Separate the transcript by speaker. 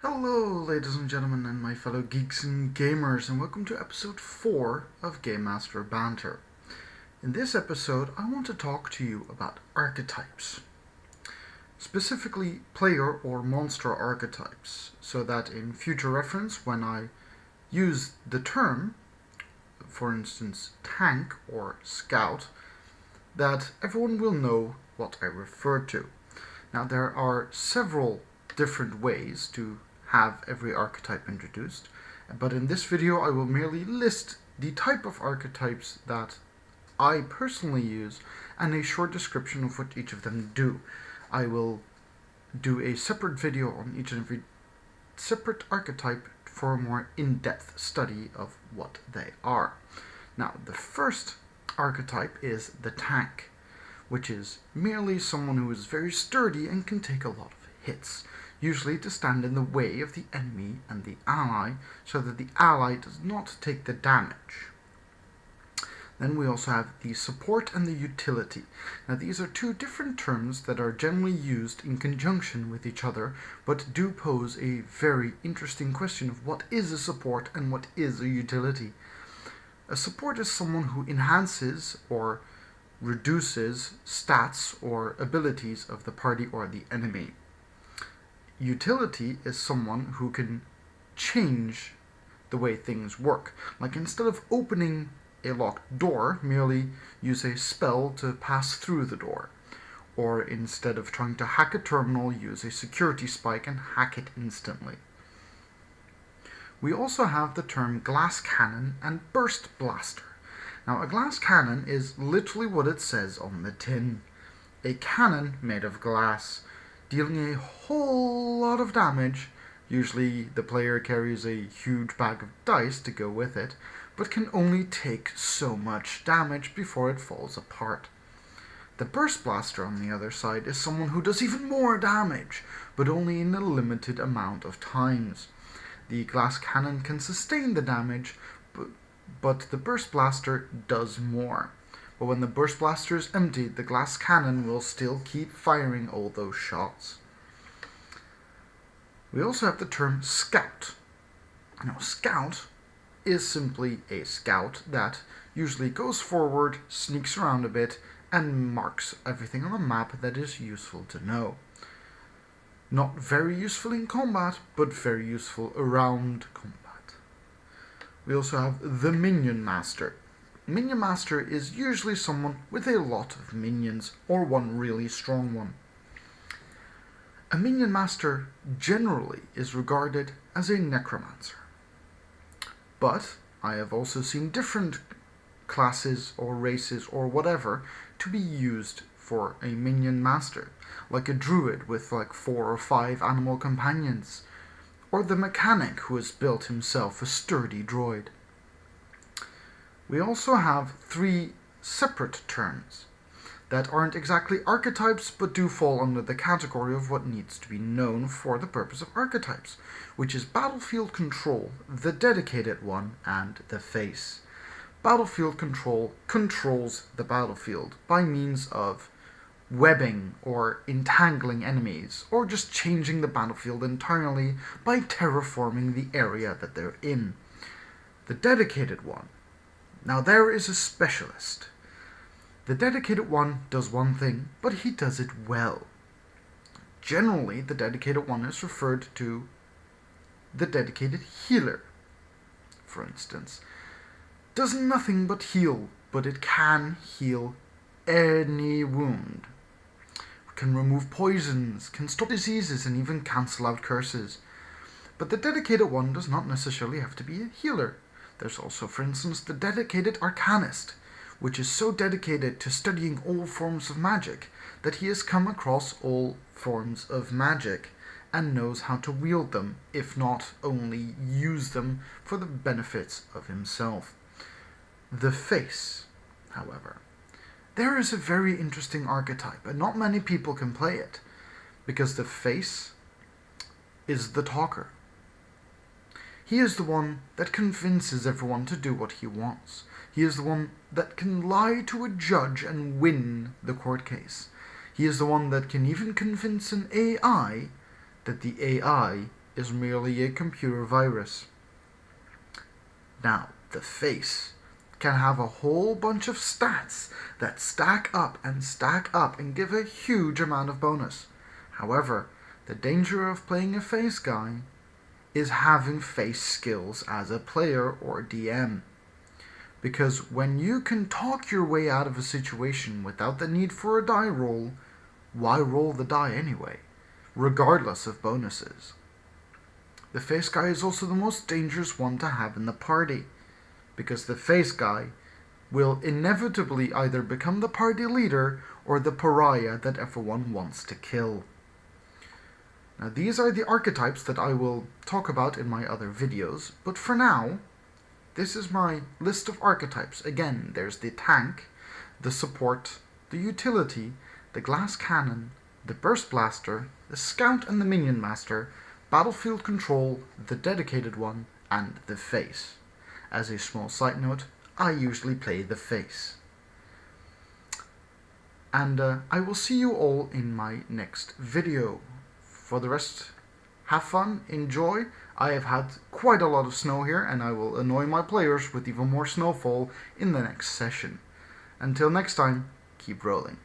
Speaker 1: Hello, ladies and gentlemen, and my fellow geeks and gamers, and welcome to episode 4 of Game Master Banter. In this episode, I want to talk to you about archetypes, specifically player or monster archetypes, so that in future reference, when I use the term, for instance, tank or scout, that everyone will know what I refer to. Now, there are several different ways to have every archetype introduced, but in this video I will merely list the type of archetypes that I personally use and a short description of what each of them do. I will do a separate video on each and every separate archetype for a more in-depth study of what they are. Now, the first archetype is the tank, which is merely someone who is very sturdy and can take a lot of hits, usually to stand in the way of the enemy and the ally, so that the ally does not take the damage. Then we also have the support and the utility. Now, these are two different terms that are generally used in conjunction with each other, but do pose a very interesting question of what is a support and what is a utility. A support is someone who enhances or reduces stats or abilities of the party or the enemy. Utility is someone who can change the way things work. Like, instead of opening a locked door, merely use a spell to pass through the door. Or instead of trying to hack a terminal, use a security spike and hack it instantly. We also have the term glass cannon and burst blaster. Now, a glass cannon is literally what it says on the tin. A cannon made of glass, dealing a whole lot of damage. Usually the player carries a huge bag of dice to go with it, but can only take so much damage before it falls apart. The burst blaster, on the other side, is someone who does even more damage, but only in a limited amount of times. The glass cannon can sustain the damage, but the burst blaster does more. But when the burst blaster is emptied, the glass cannon will still keep firing all those shots. We also have the term scout. Now, scout is simply a scout that usually goes forward, sneaks around a bit, and marks everything on the map that is useful to know. Not very useful in combat, but very useful around combat. We also have the Minion Master. Minion Master is usually someone with a lot of minions, or one really strong one. A Minion Master generally is regarded as a necromancer. But I have also seen different classes or races or whatever to be used for a Minion Master, like a druid with like 4 or 5 animal companions, or the mechanic who has built himself a sturdy droid. We also have 3 separate terms that aren't exactly archetypes, but do fall under the category of what needs to be known for the purpose of archetypes, which is battlefield control, the dedicated one, and the face. Battlefield control controls the battlefield by means of webbing or entangling enemies, or just changing the battlefield entirely by terraforming the area that they're in. The dedicated one. Now, there is a specialist. The dedicated one does one thing, but he does it well. Generally, the dedicated one is referred to the dedicated healer, for instance. Does nothing but heal, but it can heal any wound. Can remove poisons, can stop diseases, and even cancel out curses. But the dedicated one does not necessarily have to be a healer. There's also, for instance, the dedicated arcanist, which is so dedicated to studying all forms of magic that he has come across all forms of magic and knows how to wield them, if not only use them for the benefits of himself. The face, however. There is a very interesting archetype, and not many people can play it, because the face is the talker. He is the one that convinces everyone to do what he wants. He is the one that can lie to a judge and win the court case. He is the one that can even convince an AI that the AI is merely a computer virus. Now, the face can have a whole bunch of stats that stack up and give a huge amount of bonus. However, the danger of playing a face guy is having face skills as a player or DM. Because when you can talk your way out of a situation without the need for a die roll, why roll the die anyway, regardless of bonuses? The face guy is also the most dangerous one to have in the party, because the face guy will inevitably either become the party leader or the pariah that everyone wants to kill. Now, these are the archetypes that I will talk about in my other videos, but for now, this is my list of archetypes. Again, there's the tank, the support, the utility, the glass cannon, the burst blaster, the scout and the minion master, battlefield control, the dedicated one, and the face. As a small side note, I usually play the face. And I will see you all in my next video. For the rest, have fun, enjoy. I have had quite a lot of snow here, and I will annoy my players with even more snowfall in the next session. Until next time, keep rolling.